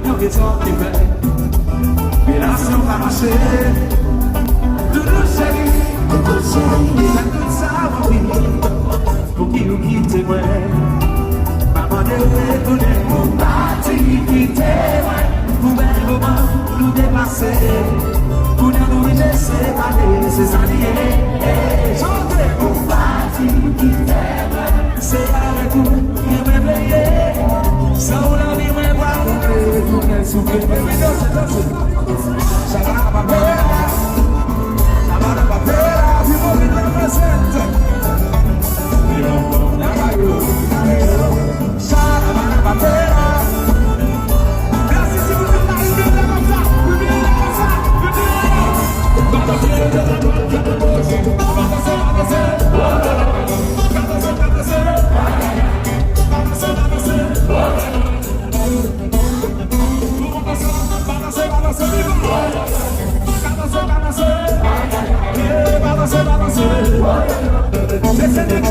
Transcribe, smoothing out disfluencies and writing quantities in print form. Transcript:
mieux que ça qui fait. Et là, si on va marcher, doudou chéri, et la toute ça va finir, pour qui nous quitte, ouais. Maman de retourner pour partir, quitter, ouais. Pour bel moment, nous dépasser, pour nous séparer, c'est alliés. Chantez pour partir, quitter, ouais. C'est avec vous qui me veillez. Sans la vie, mais pas vous qu'elle souffre. Mais danse. Ça va pas faire. Ça va pas faire. Tu vas venir me presenter. Ça va pas faire. Merci si vous êtes arrivés là comme ça. Vous venez là comme ça. Descendez.